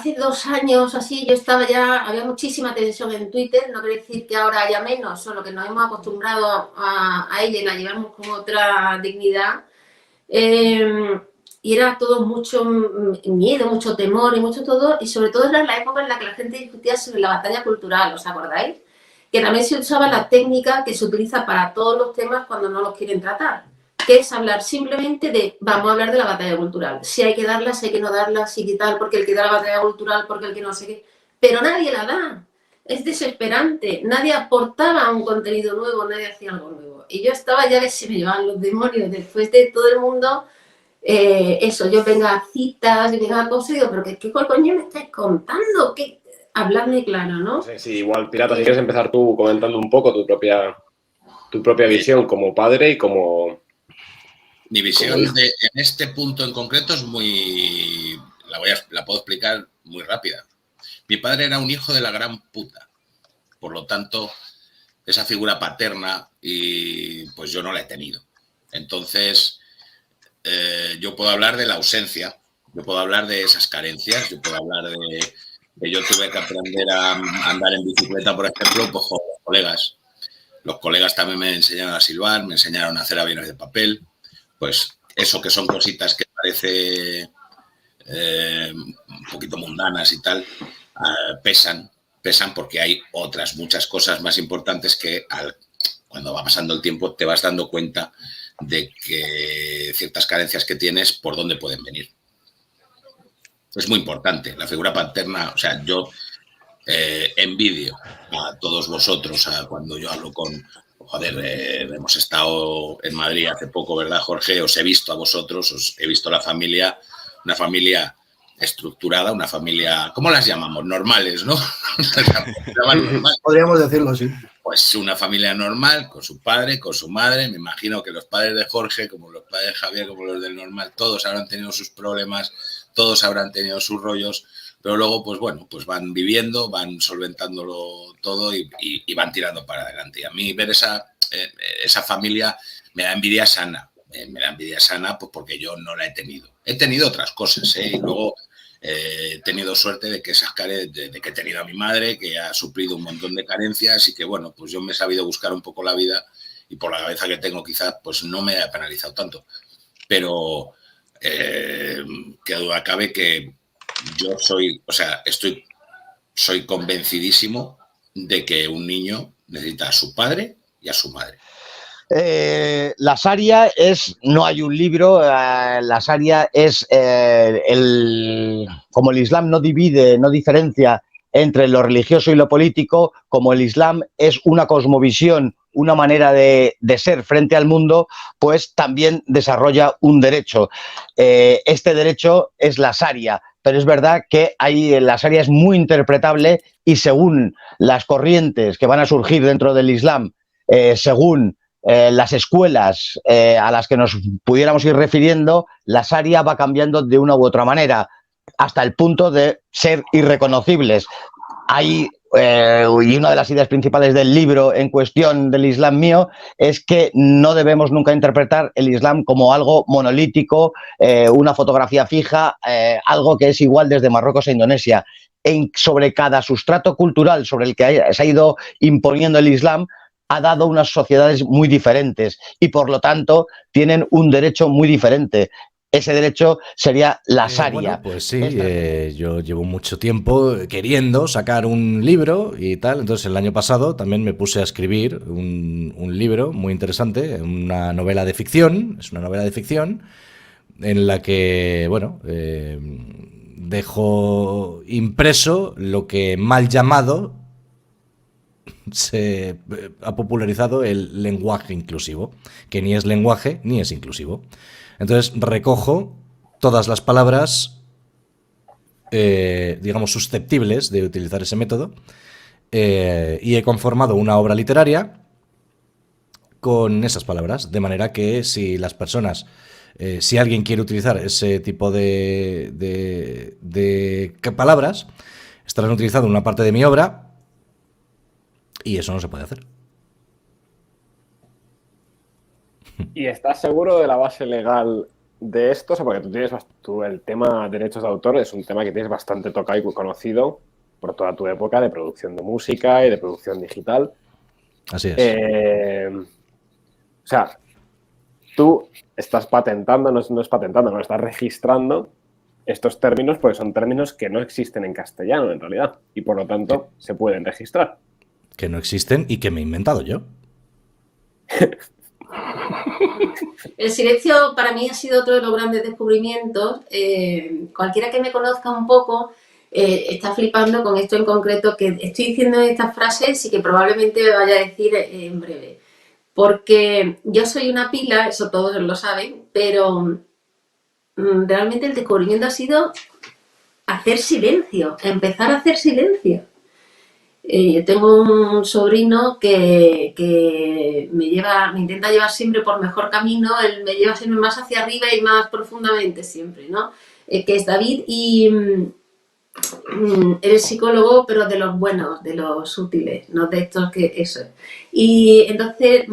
hace 2 años así yo estaba ya, había muchísima tensión en Twitter, no quiere decir que ahora haya menos, solo que nos hemos acostumbrado a ella y la llevamos con otra dignidad. Y era todo mucho miedo, mucho temor y mucho todo, y sobre todo era la época en la que la gente discutía sobre la batalla cultural, ¿os acordáis? Que también se usaba la técnica que se utiliza para todos los temas cuando no los quieren tratar, que es hablar simplemente de, vamos a hablar de la batalla cultural, si hay que darla, si hay que no darla, si qué tal, porque el que da la batalla cultural, porque el que no sé qué, pero nadie la da, es desesperante, nadie aportaba un contenido nuevo, nadie hacía algo nuevo, y yo estaba ya que se me llevaban los demonios, después de todo el mundo, eso, yo venga a citas, yo venga a cosas, digo, pero ¿qué coño me estáis contando? ¿Qué? Habladme claro, ¿no? Sí, sí, igual, Pirata, si quieres empezar tú comentando un poco tu propia visión como padre y como... Mi visión en este punto en concreto es muy... La puedo explicar muy rápida. Mi padre era un hijo de la gran puta. Por lo tanto, esa figura paterna y pues yo no la he tenido. Entonces, yo puedo hablar de la ausencia, yo puedo hablar de esas carencias, yo puedo hablar de que yo tuve que aprender a andar en bicicleta, por ejemplo, pues con los colegas. Los colegas también me enseñaron a silbar, me enseñaron a hacer aviones de papel. Pues eso que son cositas que parece un poquito mundanas y tal, pesan porque hay otras muchas cosas más importantes que cuando va pasando el tiempo te vas dando cuenta de que ciertas carencias que tienes, por dónde pueden venir. Es muy importante. La figura paterna, o sea, yo envidio a todos vosotros cuando yo hablo con... Joder, hemos estado en Madrid hace poco, ¿verdad, Jorge? Os he visto a vosotros, os he visto la familia, una familia estructurada, una familia, ¿cómo las llamamos? Normales, ¿no? Normal. Podríamos decirlo así. Pues una familia normal, con su padre, con su madre. Me imagino que los padres de Jorge, como los padres de Javier, como los del normal, todos habrán tenido sus problemas, todos habrán tenido sus rollos, pero luego, pues bueno, pues van viviendo, van solventándolo todo y van tirando para adelante. Y a mí ver esa familia me da envidia sana. Me da envidia sana pues porque yo no la he tenido. He tenido otras cosas, y luego he tenido suerte de que de que he tenido a mi madre, que ha suplido un montón de carencias y que, bueno, pues yo me he sabido buscar un poco la vida y por la cabeza que tengo quizás pues no me ha penalizado tanto. Pero que duda cabe que yo soy convencidísimo de que un niño necesita a su padre y a su madre. La Sharia no hay un libro, la Sharia es como el Islam no divide, no diferencia entre lo religioso y lo político, como el Islam es una cosmovisión, una manera de ser frente al mundo, pues también desarrolla un derecho. Este derecho es la Sharia, pero es verdad que la Sharia es muy interpretable y según las corrientes que van a surgir dentro del Islam, según las escuelas a las que nos pudiéramos ir refiriendo, la Sharia va cambiando de una u otra manera, hasta el punto de ser irreconocibles. Hay, y una de las ideas principales del libro en cuestión del Islam mío es que no debemos nunca interpretar el Islam como algo monolítico, una fotografía fija, algo que es igual desde Marruecos a Indonesia. Sobre cada sustrato cultural sobre el que se ha ido imponiendo el Islam, ha dado unas sociedades muy diferentes y, por lo tanto, tienen un derecho muy diferente. Ese derecho sería la Sharia. Bueno, pues sí, yo llevo mucho tiempo queriendo sacar un libro y tal. Entonces, el año pasado también me puse a escribir un libro muy interesante, una novela de ficción. Es una novela de ficción en la que, bueno, dejo impreso lo que mal llamado se ha popularizado el lenguaje inclusivo, que ni es lenguaje ni es inclusivo. Entonces recojo todas las palabras, digamos, susceptibles de utilizar ese método, y he conformado una obra literaria con esas palabras, de manera que si las personas, si alguien quiere utilizar ese tipo de palabras, estarán utilizando una parte de mi obra. Y eso no se puede hacer. ¿Y estás seguro de la base legal de esto, o sea, porque tú el tema derechos de autor es un tema que tienes bastante tocado y conocido por toda tu época de producción de música y de producción digital. Así es. O sea, tú estás patentando, no es patentando, no estás registrando estos términos porque son términos que no existen en castellano en realidad y por lo tanto se pueden registrar. Que no existen y que me he inventado yo. El silencio para mí ha sido otro de los grandes descubrimientos. Cualquiera que me conozca un poco está flipando con esto en concreto que estoy diciendo estas frases y que probablemente me vaya a decir en breve. Porque yo soy una pila, eso todos lo saben, pero realmente el descubrimiento ha sido hacer silencio, empezar a hacer silencio. Yo tengo un sobrino que me intenta llevar siempre por mejor camino, él me lleva siempre más hacia arriba y más profundamente siempre, ¿no? Que es David y él es psicólogo, pero de los buenos, de los útiles, no de estos que eso. Y entonces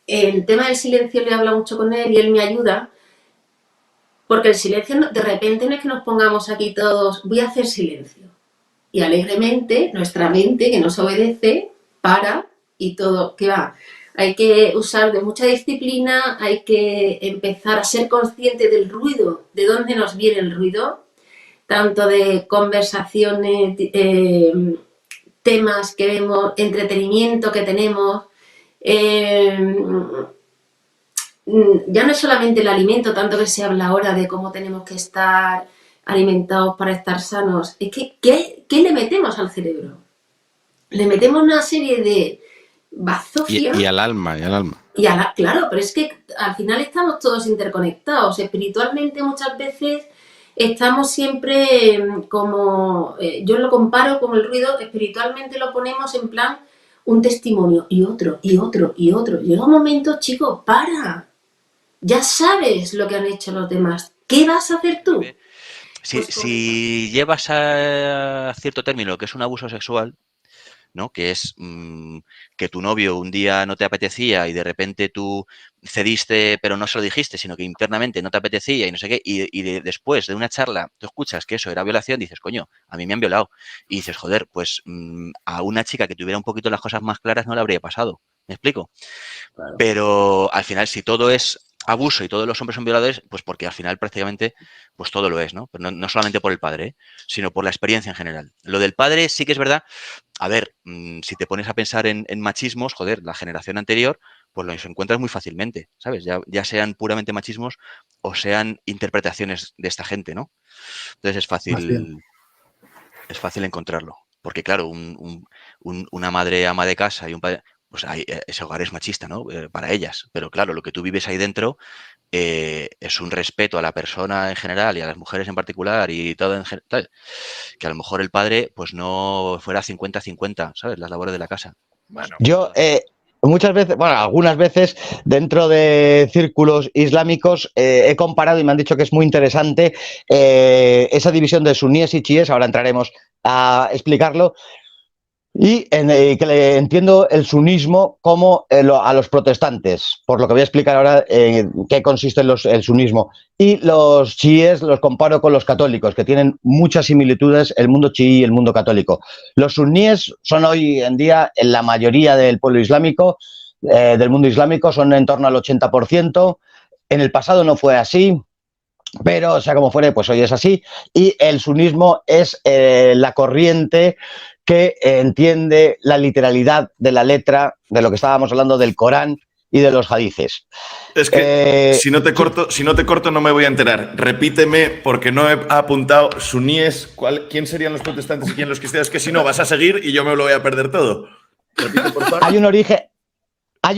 el tema del silencio le habla mucho con él y él me ayuda, porque el silencio de repente no es que nos pongamos aquí todos, voy a hacer silencio. Y alegremente nuestra mente, que nos obedece, para y todo, ¿qué va? Hay que usar de mucha disciplina, hay que empezar a ser consciente del ruido, de dónde nos viene el ruido, tanto de conversaciones, temas que vemos, entretenimiento que tenemos. Ya no es solamente el alimento, tanto que se habla ahora de cómo tenemos que estar alimentados para estar sanos. Es que, ¿qué le metemos al cerebro? Le metemos una serie de bazofia. Y al alma. Claro, pero es que al final estamos todos interconectados. Espiritualmente muchas veces estamos siempre como... yo lo comparo con el ruido, espiritualmente lo ponemos en plan un testimonio y otro, y otro, y otro. Llega un momento, chico, para. Ya sabes lo que han hecho los demás. ¿Qué vas a hacer tú? Si llevas a cierto término que es un abuso sexual, ¿no? Que es que tu novio un día no te apetecía y de repente tú cediste, pero no se lo dijiste, sino que internamente no te apetecía y no sé qué, después de una charla tú escuchas que eso era violación, dices, coño, a mí me han violado. Y dices, joder, pues a una chica que tuviera un poquito las cosas más claras no le habría pasado. ¿Me explico? Claro. Pero al final, si todo es abuso y todos los hombres son violadores, pues porque al final prácticamente pues todo lo es, ¿no? Pero no solamente por el padre, sino por la experiencia en general. Lo del padre sí que es verdad. A ver, si te pones a pensar en machismos, joder, la generación anterior, pues los encuentras muy fácilmente, ¿sabes? Ya sean puramente machismos o sean interpretaciones de esta gente, ¿no? Entonces es fácil encontrarlo. Porque claro, una madre ama de casa y un padre... pues ese hogar es machista, ¿no? Para ellas. Pero claro, lo que tú vives ahí dentro es un respeto a la persona en general y a las mujeres en particular y todo en general. Que a lo mejor el padre pues no fuera 50-50, ¿sabes? Las labores de la casa. Bueno. Yo muchas veces, bueno, algunas veces dentro de círculos islámicos he comparado y me han dicho que es muy interesante esa división de suníes y chiíes, ahora entraremos a explicarlo. Y que le entiendo el sunismo como a los protestantes, por lo que voy a explicar ahora qué consiste el sunismo. Y los chiíes los comparo con los católicos, que tienen muchas similitudes el mundo chií y el mundo católico. Los suníes son hoy en día, en la mayoría del pueblo islámico, del mundo islámico, son en torno al 80%. En el pasado no fue así, pero sea como fuere, pues hoy es así. Y el sunismo es la corriente que entiende la literalidad de la letra de lo que estábamos hablando del Corán y de los hadices. Es que si no te corto no me voy a enterar. Repíteme porque no he apuntado suníes, quién serían los protestantes y quién los cristianos, que si no vas a seguir y yo me lo voy a perder todo. Repite, por favor. Hay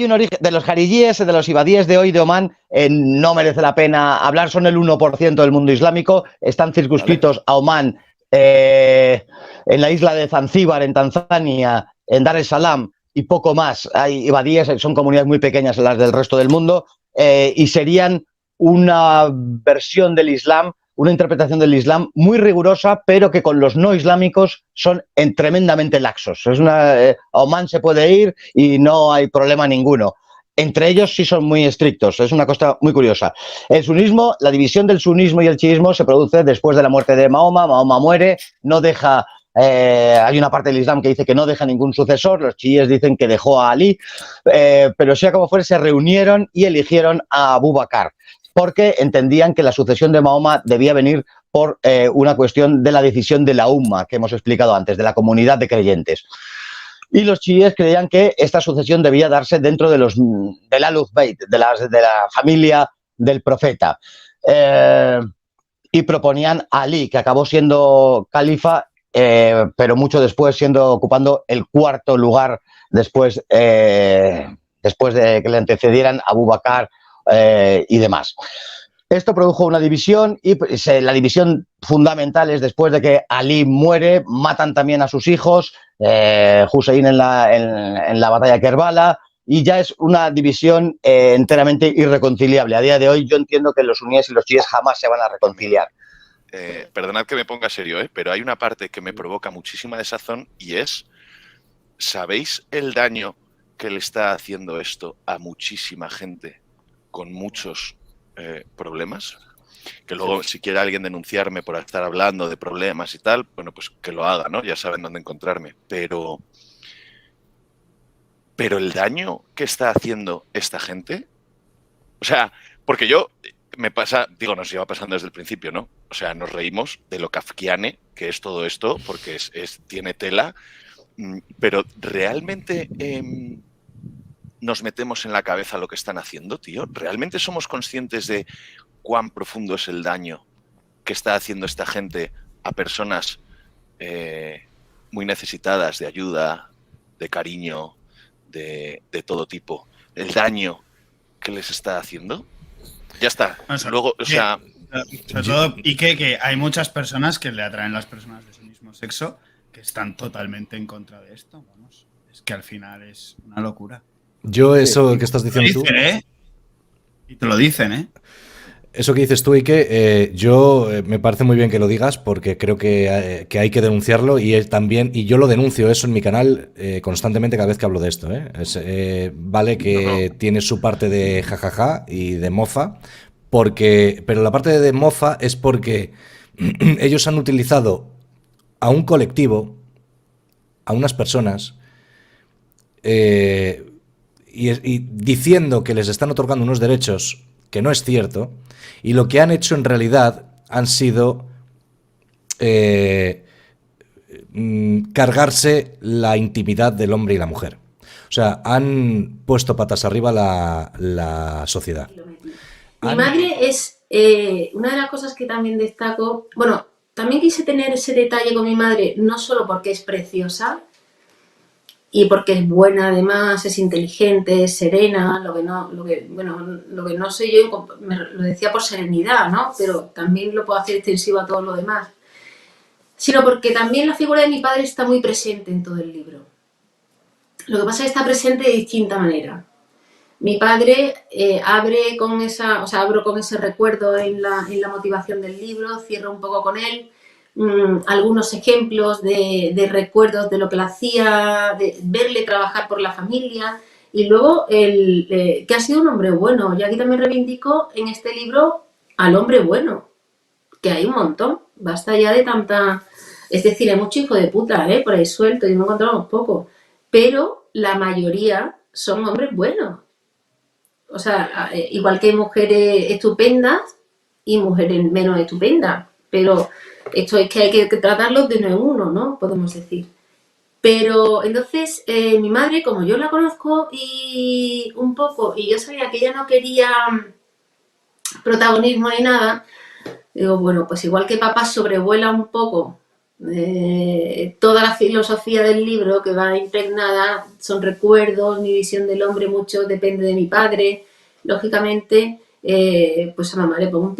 un origen de los jarilíes, de los ibadíes de hoy de Omán, no merece la pena hablar, son el 1% del mundo islámico, están circunscritos a Omán, en la isla de Zanzíbar, en Tanzania, en Dar es Salaam y poco más. Hay ibadíes, son comunidades muy pequeñas en las del resto del mundo y serían una versión del Islam, una interpretación del Islam muy rigurosa, pero que con los no islámicos son tremendamente laxos. A Omán se puede ir y no hay problema ninguno. entre ellos sí son muy estrictos, es una cosa muy curiosa. El sunismo, la división del sunismo y el chiismo se produce después de la muerte de Mahoma. Mahoma muere, no deja, hay una parte del Islam que dice que no deja ningún sucesor, los chiíes dicen que dejó a Ali, pero sea como fuere, se reunieron y eligieron a Abu Bakr, porque entendían que la sucesión de Mahoma debía venir por una cuestión de la decisión de la Umma, que hemos explicado antes, de la comunidad de creyentes. Y los chiíes creían que esta sucesión debía darse dentro de del Ahlul Bayt, de la familia del profeta. Y proponían a Ali, que acabó siendo califa, pero mucho después ocupando el cuarto lugar después de que le antecedieran Abu Bakr y demás. Esto produjo una división y la división fundamental es después de que Ali muere, matan también a sus hijos, Hussein en la batalla de Kerbala, y ya es una división enteramente irreconciliable. A día de hoy yo entiendo que los suníes y los chiíes jamás se van a reconciliar. Perdonad que me ponga serio, pero hay una parte que me provoca muchísima desazón y es, ¿sabéis el daño que le está haciendo esto a muchísima gente con muchos problemas? Que luego, si quiere alguien denunciarme por estar hablando de problemas y tal, bueno, pues que lo haga, ¿no? Ya saben dónde encontrarme. Pero el daño que está haciendo esta gente, o sea, porque nos lleva pasando desde el principio, ¿no? O sea, nos reímos de lo kafkiane que es todo esto, porque tiene tela, pero realmente nos metemos en la cabeza lo que están haciendo, tío. ¿Realmente somos conscientes de cuán profundo es el daño que está haciendo esta gente a personas muy necesitadas de ayuda, de cariño, de todo tipo? El daño que les está haciendo. Ya está. Luego, o sea... Sobre todo, y que hay muchas personas que le atraen las personas de su mismo sexo que están totalmente en contra de esto. Vamos, es que al final es una locura. Yo eso que estás diciendo tú... Y te lo dicen, ¿eh? Eso que dices tú, Ike, me parece muy bien que lo digas porque creo que hay que denunciarlo y yo lo denuncio eso en mi canal constantemente cada vez que hablo de esto. Vale que tiene su parte de jajaja y de mofa, pero la parte de mofa es porque ellos han utilizado a un colectivo, a unas personas, y diciendo que les están otorgando unos derechos que no es cierto, y lo que han hecho en realidad han sido cargarse la intimidad del hombre y la mujer. O sea, han puesto patas arriba la sociedad. Mi madre es una de las cosas que también destaco. Bueno, también quise tener ese detalle con mi madre, no solo porque es preciosa y porque es buena, además, es inteligente, es serena, lo que no soy yo, lo decía por serenidad, ¿no? Pero también lo puedo hacer extensivo a todo lo demás. Sino porque también la figura de mi padre está muy presente en todo el libro. Lo que pasa es que está presente de distinta manera. Mi padre abro con ese recuerdo en la motivación del libro, cierro un poco con él, algunos ejemplos de recuerdos de lo que le hacía, de verle trabajar por la familia, y luego que ha sido un hombre bueno. Yo aquí también reivindico en este libro al hombre bueno, que hay un montón, basta ya de tanta... Es decir, hay mucho hijo de puta por ahí suelto y no encontramos poco, pero la mayoría son hombres buenos. O sea, igual que hay mujeres estupendas y mujeres menos estupendas, pero esto es que hay que tratarlos de uno en uno, ¿no? Podemos decir. Pero entonces mi madre, como yo la conozco y un poco, y yo sabía que ella no quería protagonismo ni nada, digo, bueno, pues igual que papá sobrevuela un poco toda la filosofía del libro que va impregnada, son recuerdos, mi visión del hombre mucho depende de mi padre, lógicamente, pues a mamá le pongo un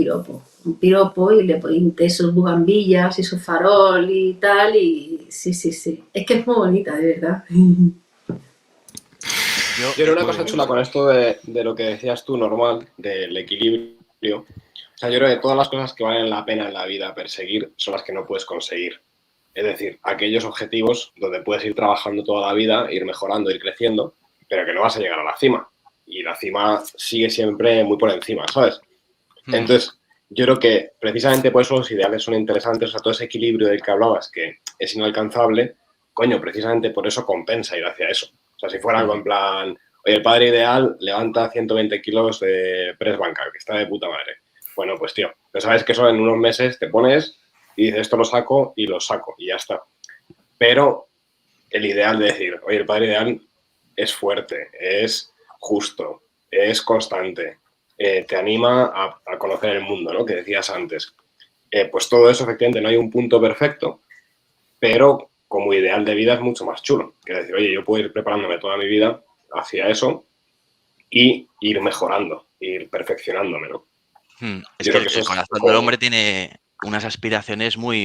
piropo y le pinté sus bugambillas y su farol y tal, y sí, es que es muy bonita, de verdad. Yo creo una cosa chula con esto de lo que decías tú, normal, del equilibrio. O sea, yo creo que todas las cosas que valen la pena en la vida perseguir son las que no puedes conseguir. Es decir, aquellos objetivos donde puedes ir trabajando toda la vida, ir mejorando, ir creciendo, pero que no vas a llegar a la cima. y la cima sigue siempre muy por encima, ¿sabes? Entonces, yo creo que precisamente por eso los ideales son interesantes, o sea, todo ese equilibrio del que hablabas, que es inalcanzable, coño, precisamente por eso compensa ir hacia eso. O sea, si fuera algo en plan, oye, el padre ideal levanta 120 kilos de press banca, que está de puta madre. Bueno, pues tío, ya sabes que eso en unos meses te pones y dices, esto lo saco y ya está. Pero el ideal de decir, oye, el padre ideal es fuerte, es justo, es constante, te anima a conocer el mundo, ¿no? Que decías antes. Pues todo eso, efectivamente, no hay un punto perfecto, pero como ideal de vida es mucho más chulo. Que decir, oye, yo puedo ir preparándome toda mi vida hacia eso y ir mejorando, ir perfeccionándome, ¿no? Es que el corazón del hombre tiene unas aspiraciones muy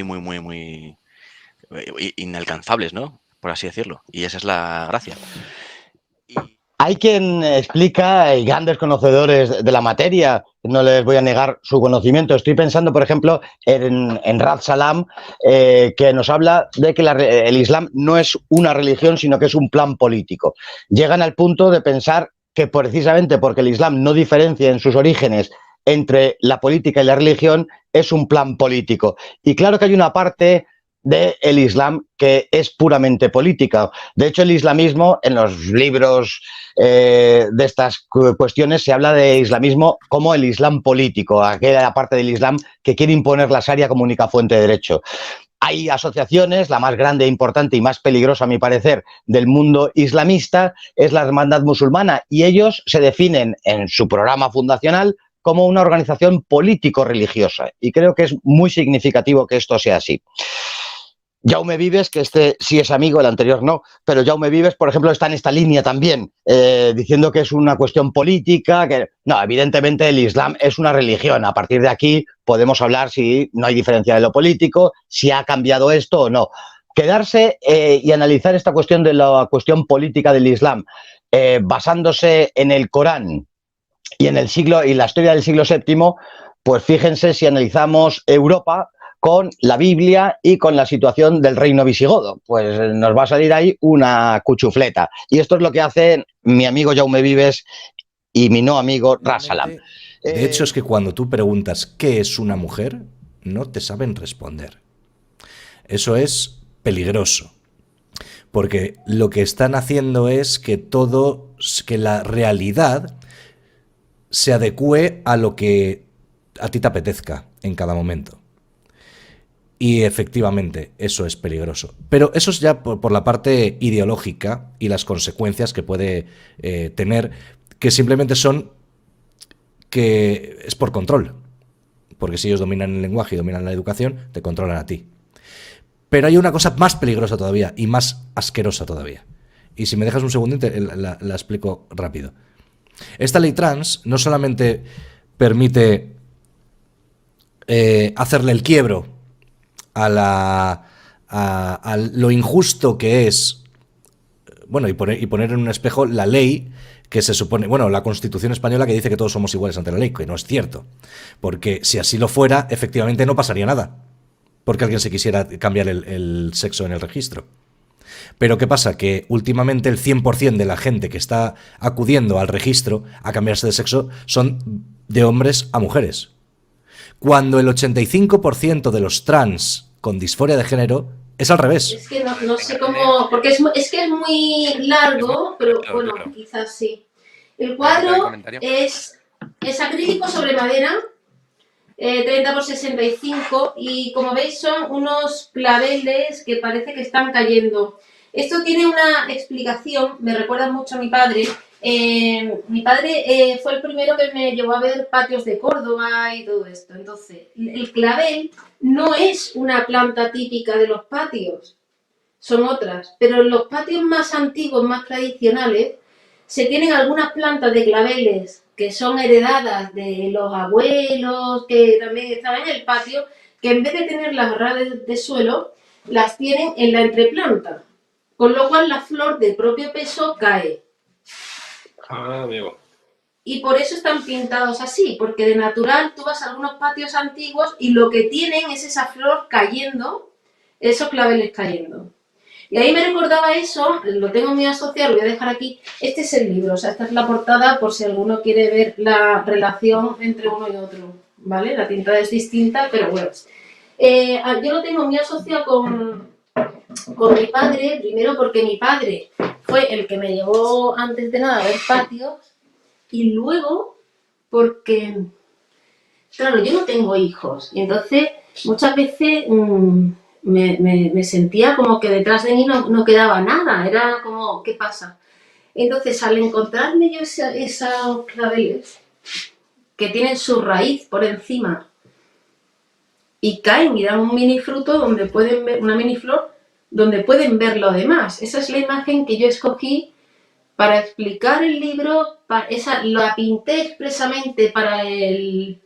inalcanzables, ¿no? Por así decirlo. Y esa es la gracia. Hay quien explica, y grandes conocedores de la materia, no les voy a negar su conocimiento. Estoy pensando, por ejemplo, en Rad Salam, que nos habla de que el Islam no es una religión, sino que es un plan político. Llegan al punto de pensar que precisamente porque el Islam no diferencia en sus orígenes entre la política y la religión, es un plan político. Y claro que hay una parte del Islam que es puramente política. De hecho, el islamismo, en los libros de estas cuestiones, se habla de islamismo como el Islam político, aquella parte del Islam que quiere imponer la Sharia como única fuente de derecho. Hay asociaciones, la más grande, importante y más peligrosa, a mi parecer, del mundo islamista es la Hermandad Musulmana, y ellos se definen en su programa fundacional como una organización político-religiosa, y creo que es muy significativo que esto sea así. Jaume Vives, que este sí es amigo, el anterior no, pero Jaume Vives, por ejemplo, está en esta línea también, diciendo que es una cuestión política, que no, evidentemente el Islam es una religión. A partir de aquí podemos hablar si no hay diferencia de lo político, si ha cambiado esto o no. Quedarse y analizar esta cuestión de la cuestión política del Islam basándose en el Corán y en el siglo y la historia del siglo VII, pues fíjense si analizamos Europa con la Biblia y con la situación del reino visigodo, pues nos va a salir ahí una cuchufleta. Y esto es lo que hace mi amigo Jaume Vives y mi no amigo Rad Salam. De hecho, es que cuando tú preguntas qué es una mujer, no te saben responder. Eso es peligroso, porque lo que están haciendo es que la realidad se adecue a lo que a ti te apetezca en cada momento. Y efectivamente, eso es peligroso. Pero eso es ya por la parte ideológica y las consecuencias que puede tener, que simplemente son que es por control. Porque si ellos dominan el lenguaje y dominan la educación, te controlan a ti. Pero hay una cosa más peligrosa todavía y más asquerosa todavía. Y si me dejas un segundito, la explico rápido. Esta ley trans no solamente permite hacerle el quiebro a lo injusto que es, bueno, y poner en un espejo la ley que se supone, bueno, la Constitución española que dice que todos somos iguales ante la ley, que no es cierto, porque si así lo fuera, efectivamente no pasaría nada, porque alguien se quisiera cambiar el sexo en el registro. Pero ¿qué pasa? Que últimamente el 100% de la gente que está acudiendo al registro a cambiarse de sexo son de hombres a mujeres, cuando el 85% de los trans con disforia de género es al revés. Es que no sé cómo, porque es que es muy largo, pero bueno, quizás sí. El cuadro es acrílico sobre madera, 30 por 65, y como veis son unos claveles que parece que están cayendo. Esto tiene una explicación, me recuerda mucho a mi padre. Mi padre fue el primero que me llevó a ver patios de Córdoba y todo esto. Entonces, el clavel no es una planta típica de los patios, son otras. Pero en los patios más antiguos, más tradicionales, se tienen algunas plantas de claveles que son heredadas de los abuelos, que también estaban en el patio, que en vez de tenerlas agarradas de suelo, las tienen en la entreplanta. Con lo cual la flor de propio peso cae. Ah, amigo. Y por eso están pintados así, porque de natural tú vas a algunos patios antiguos y lo que tienen es esa flor cayendo, esos claveles cayendo. Y a mí me recordaba eso, lo tengo muy asociado, lo voy a dejar aquí. Este es el libro, o sea, esta es la portada por si alguno quiere ver la relación entre uno y otro, ¿vale? La tinta es distinta, pero bueno. Yo lo tengo muy asociado con mi padre, primero porque mi padre fue el que me llevó antes de nada a ver patios, y luego porque, claro, yo no tengo hijos, y entonces muchas veces me sentía como que detrás de mí no quedaba nada, era como, ¿qué pasa? Entonces, al encontrarme yo esos claveles que tienen su raíz por encima y caen y dan un mini fruto donde pueden ver, una mini flor, donde pueden ver lo demás. Esa es la imagen que yo escogí para explicar el libro, la pinté expresamente para el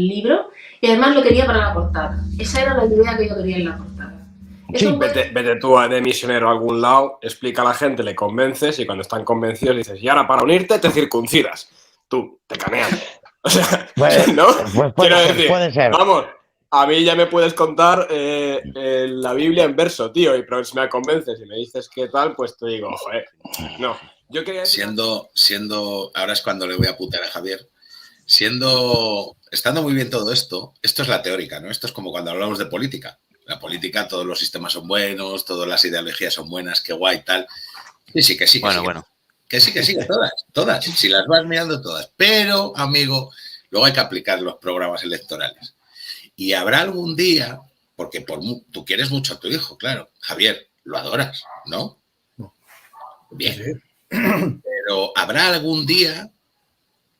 libro y además lo quería para la portada. Esa era la idea que yo quería en la portada. Sí, vete tú de misionero a algún lado, explica a la gente, le convences y cuando están convencidos dices, y ahora para unirte te circuncidas. Tú, te canean. O sea, pues, ¿no? Pues puede ser. Vamos, a mí ya me puedes contar la Biblia en verso, tío, pero si me convences y me dices qué tal, pues te digo, joder, no. Yo quería decir... Siendo, ahora es cuando le voy a putear a Javier, estando muy bien todo esto, esto es la teórica, ¿no? Esto es como cuando hablamos de política. La política, todos los sistemas son buenos, todas las ideologías son buenas, qué guay, tal. Que sí. Bueno. Que sí, todas. Si las vas mirando todas. Pero, amigo, luego hay que aplicar los programas electorales. Y habrá algún día, porque tú quieres mucho a tu hijo, claro. Javier, lo adoras, ¿no? Bien. Sí. Pero habrá algún día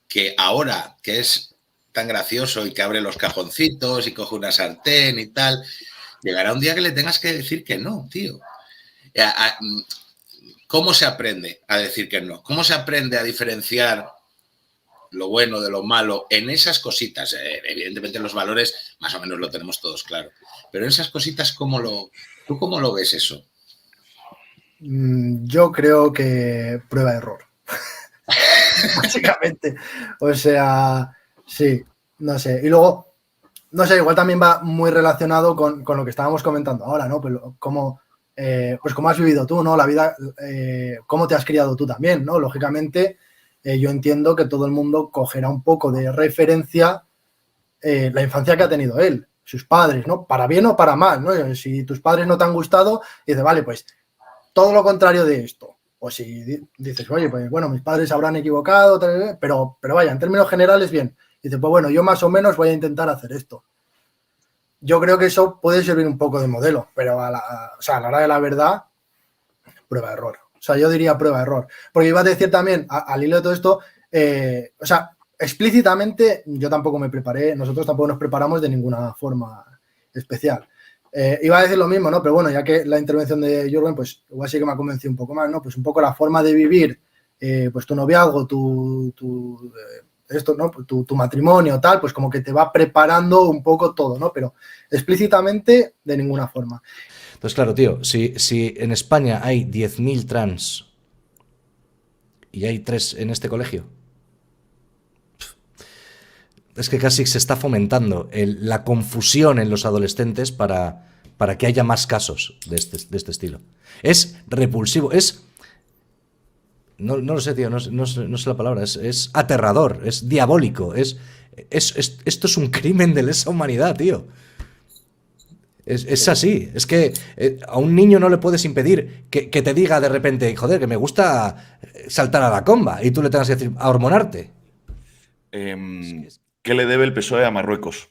que ahora, que es tan gracioso y que abre los cajoncitos y coge una sartén y tal, llegará un día que le tengas que decir que no, tío. ¿Cómo se aprende a decir que no? ¿Cómo se aprende a diferenciar lo bueno de lo malo en esas cositas? Evidentemente los valores más o menos lo tenemos todos claro. Pero en esas cositas, ¿tú cómo lo ves eso? Yo creo que prueba-error. Básicamente. O sea, sí, no sé. Y luego, no sé, igual también va muy relacionado con lo que estábamos comentando ahora, ¿no? Pero cómo has vivido tú, ¿no? La vida, cómo te has criado tú también, ¿no? Lógicamente, yo entiendo que todo el mundo cogerá un poco de referencia la infancia que ha tenido él, sus padres, ¿no? Para bien o para mal, ¿no? Si tus padres no te han gustado, dices, vale, pues todo lo contrario de esto. O si dices, oye, pues bueno, mis padres habrán equivocado, pero vaya, en términos generales, bien. Dices, pues bueno, yo más o menos voy a intentar hacer esto. Yo creo que eso puede servir un poco de modelo, pero a la hora de la verdad, prueba-error. O sea, yo diría prueba-error. Porque iba a decir también, al hilo de todo esto, explícitamente yo tampoco me preparé, nosotros tampoco nos preparamos de ninguna forma especial. Iba a decir lo mismo, ¿no? Pero bueno, ya que la intervención de Jürgen, pues igual sí que me ha convencido un poco más, ¿no? Pues un poco la forma de vivir, pues tu noviazgo, esto, ¿no? Tu matrimonio, tal, pues como que te va preparando un poco todo, ¿no? Pero explícitamente de ninguna forma. Entonces, claro, tío, si en España hay 10.000 trans y hay 3 en este colegio, es que casi se está fomentando la confusión en los adolescentes para que haya más casos de este estilo. Es repulsivo, no lo sé, tío, no sé la palabra, es aterrador, es diabólico, esto es un crimen de lesa humanidad, tío. Es así, es que a un niño no le puedes impedir que te diga de repente, joder, que me gusta saltar a la comba, y tú le tengas que decir, a hormonarte. ¿Qué le debe el PSOE a Marruecos?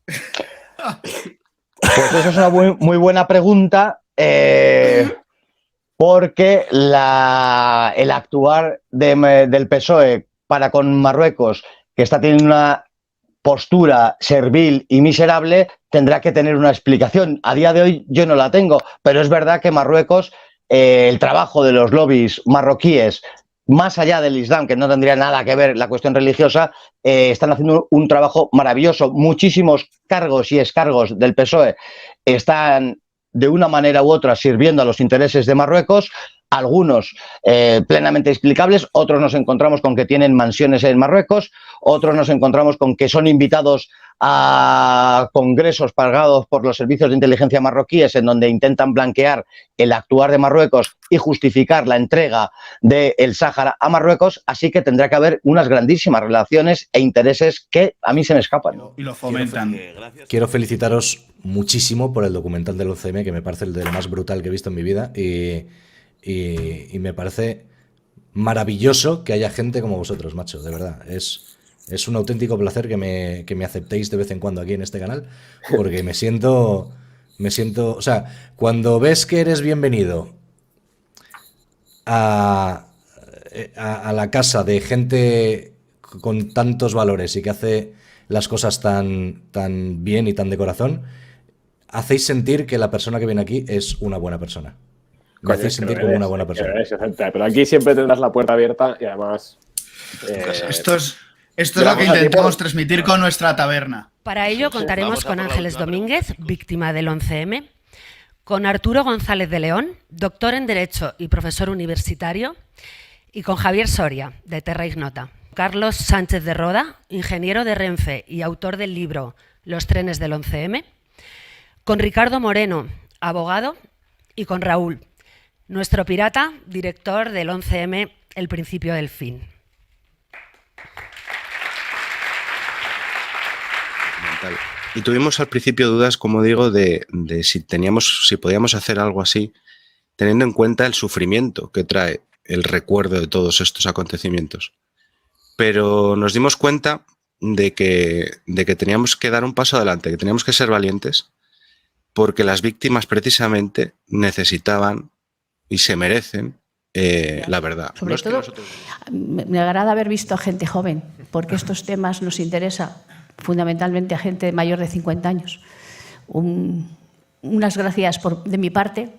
Pues eso es una muy buena pregunta, porque el actuar del PSOE para con Marruecos, que está teniendo una postura servil y miserable, tendrá que tener una explicación. A día de hoy yo no la tengo, pero es verdad que Marruecos, el trabajo de los lobbies marroquíes, más allá del Islam, que no tendría nada que ver la cuestión religiosa, están haciendo un trabajo maravilloso. Muchísimos cargos y excargos del PSOE están de una manera u otra sirviendo a los intereses de Marruecos, algunos plenamente explicables, otros nos encontramos con que tienen mansiones en Marruecos, otros nos encontramos con que son invitados a congresos pagados por los servicios de inteligencia marroquíes en donde intentan blanquear el actuar de Marruecos y justificar la entrega del Sáhara a Marruecos, así que tendrá que haber unas grandísimas relaciones e intereses que a mí se me escapan. Y lo fomentan. Quiero felicitaros muchísimo por el documental del 11M, que me parece el de lo más brutal que he visto en mi vida, y me parece maravilloso que haya gente como vosotros, macho, de verdad. Es un auténtico placer que me aceptéis de vez en cuando aquí en este canal, porque me siento, o sea, cuando ves que eres bienvenido a la casa de gente con tantos valores y que hace las cosas tan bien y tan de corazón, hacéis sentir que la persona que viene aquí es una buena persona. Me hacéis sentir como una buena persona. Pero aquí siempre tendrás la puerta abierta y además... Esto es lo que intentamos transmitir con nuestra taberna. Para ello contaremos con Ángeles Domínguez, víctima del 11M, con Arturo González de León, doctor en Derecho y profesor universitario, y con Javier Soria, de Terra Ignota. Carlos Sánchez de Roda, ingeniero de Renfe y autor del libro Los trenes del 11M, con Ricardo Moreno, abogado, y con Raúl, nuestro pirata, director del 11M, El principio del fin. Y tuvimos al principio dudas, como digo, de si podíamos hacer algo así, teniendo en cuenta el sufrimiento que trae el recuerdo de todos estos acontecimientos. Pero nos dimos cuenta de que teníamos que dar un paso adelante, que teníamos que ser valientes, porque las víctimas precisamente necesitaban y se merecen la verdad. Sobre todo, me agrada haber visto a gente joven, porque estos temas nos interesan fundamentalmente a gente mayor de 50 años. Unas gracias de mi parte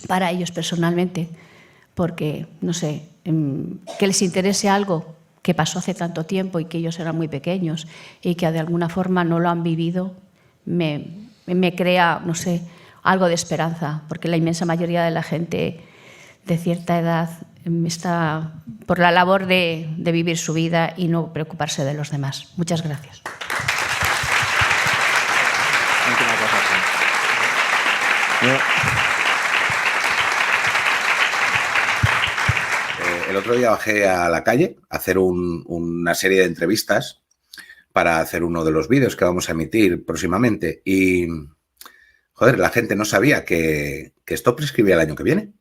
para ellos personalmente, porque, no sé, que les interese algo que pasó hace tanto tiempo y que ellos eran muy pequeños y que de alguna forma no lo han vivido, me crea, no sé, algo de esperanza, porque la inmensa mayoría de la gente de cierta edad está por la labor de vivir su vida y no preocuparse de los demás. Muchas gracias. El otro día bajé a la calle a hacer una serie de entrevistas para hacer uno de los vídeos que vamos a emitir próximamente y, joder, la gente no sabía que esto prescribía el año que viene.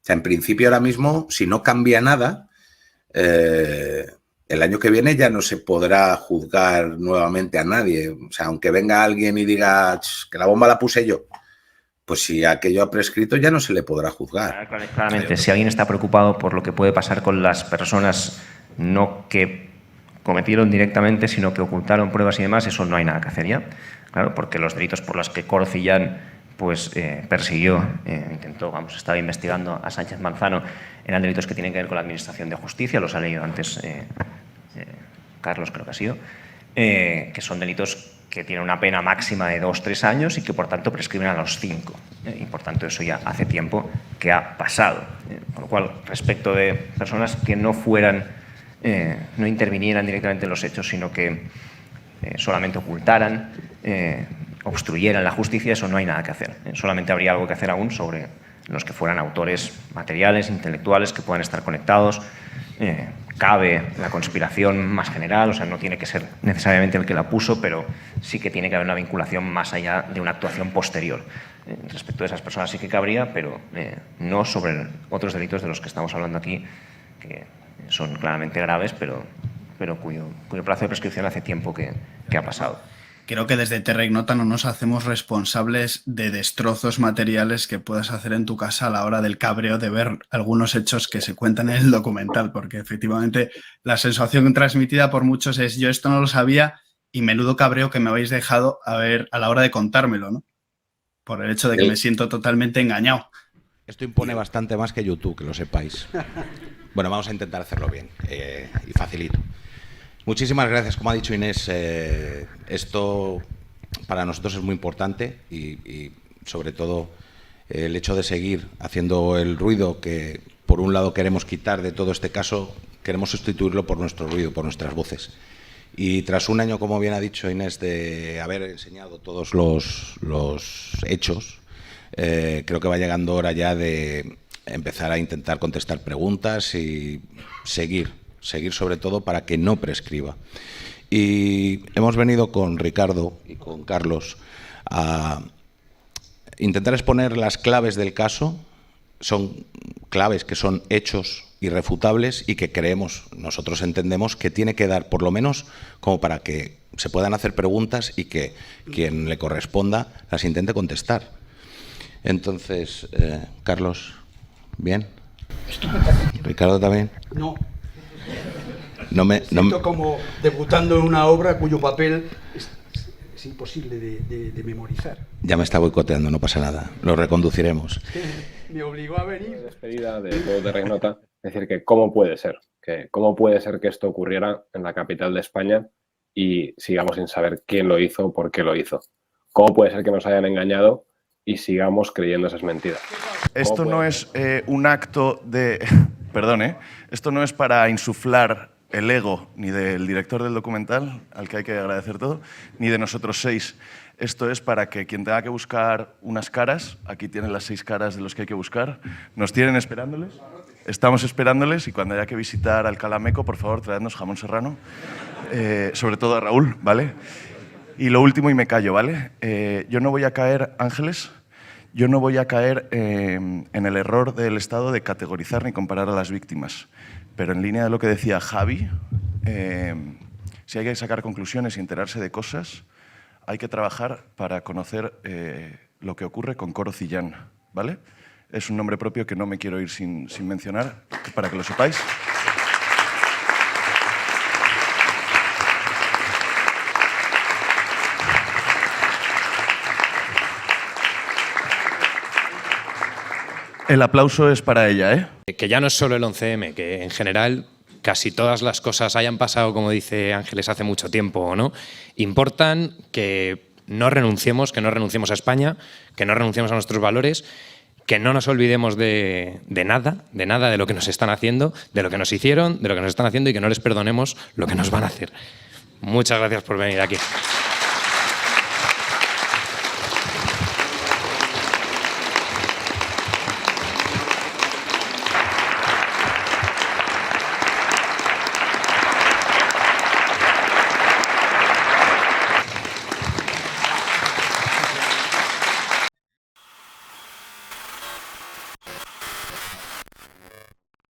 O sea, en principio ahora mismo, si no cambia nada, el año que viene ya no se podrá juzgar nuevamente a nadie. O sea, aunque venga alguien y diga que la bomba la puse yo, pues si aquello ha prescrito ya no se le podrá juzgar. Claramente, si alguien está preocupado por lo que puede pasar con las personas no que cometieron directamente, sino que ocultaron pruebas y demás, eso no hay nada que hacer ya. Claro, porque los delitos por los que Corcillán pues, persiguió, estaba investigando a Sánchez Manzano, eran delitos que tienen que ver con la administración de justicia, los ha leído antes Carlos, creo que ha sido, que son delitos que tienen una pena máxima de 2-3 años y que por tanto prescriben a los 5. Y por tanto eso ya hace tiempo que ha pasado. Con lo cual, respecto de personas que no no intervinieran directamente en los hechos, sino que solamente ocultaran, obstruyeran la justicia, eso no hay nada que hacer. Solamente habría algo que hacer aún sobre los que fueran autores materiales, intelectuales, que puedan estar conectados. Cabe la conspiración más general, o sea, no tiene que ser necesariamente el que la puso, pero sí que tiene que haber una vinculación más allá de una actuación posterior. Respecto a esas personas sí que cabría, pero no sobre otros delitos de los que estamos hablando aquí, que son claramente graves, pero cuyo plazo de prescripción hace tiempo que ha pasado. Creo que desde Terra Ignota no nos hacemos responsables de destrozos materiales que puedas hacer en tu casa a la hora del cabreo de ver algunos hechos que se cuentan en el documental, porque efectivamente la sensación transmitida por muchos es yo esto no lo sabía y menudo cabreo que me habéis dejado a la hora de contármelo, ¿no? Por el hecho de que me siento totalmente engañado. Esto impone bastante más que YouTube, que lo sepáis. Bueno, vamos a intentar hacerlo bien y facilito. Muchísimas gracias. Como ha dicho Inés, esto para nosotros es muy importante y sobre todo el hecho de seguir haciendo el ruido que por un lado queremos quitar de todo este caso, queremos sustituirlo por nuestro ruido, por nuestras voces. Y tras un año, como bien ha dicho Inés, de haber enseñado todos los hechos, creo que va llegando hora ya de empezar a intentar contestar preguntas y seguir sobre todo para que no prescriba. Y hemos venido con Ricardo y con Carlos a intentar exponer las claves del caso. Son claves que son hechos irrefutables y que nosotros entendemos que tiene que dar por lo menos como para que se puedan hacer preguntas y que quien le corresponda las intente contestar. Entonces, Carlos, ¿bien? ¿Ricardo también? No. Me siento como debutando en una obra cuyo papel es imposible de memorizar. Ya me está boicoteando, no pasa nada. Lo reconduciremos. Me obligó a venir. Despedida de todo Terra Ignota. Es decir, que cómo puede ser que esto ocurriera en la capital de España y sigamos sin saber quién lo hizo o por qué lo hizo. ¿Cómo puede ser que nos hayan engañado y sigamos creyendo esas mentiras? Esto no es un acto de... Perdón, esto no es para insuflar el ego ni del director del documental, al que hay que agradecer todo, ni de nosotros 6. Esto es para que quien tenga que buscar unas caras, aquí tienen las 6 caras de los que hay que buscar, nos tienen esperándoles, estamos esperándoles y cuando haya que visitar Alcalá Meco, por favor, traednos jamón serrano, sobre todo a Raúl, ¿vale? Y lo último, y me callo, ¿vale? Yo no voy a caer, Ángeles, yo no voy a caer en el error del Estado de categorizar ni comparar a las víctimas. Pero en línea de lo que decía Javi, si hay que sacar conclusiones y enterarse de cosas, hay que trabajar para conocer lo que ocurre con Coro Cillán, ¿vale? Es un nombre propio que no me quiero ir sin mencionar, para que lo sepáis. El aplauso es para ella, ¿eh? Que ya no es solo el 11M, que en general casi todas las cosas hayan pasado, como dice Ángeles, hace mucho tiempo o no, importan que no renunciemos a España, que no renunciemos a nuestros valores, que no nos olvidemos de nada de lo que nos están haciendo, de lo que nos hicieron, de lo que nos están haciendo y que no les perdonemos lo que nos van a hacer. Muchas gracias por venir aquí.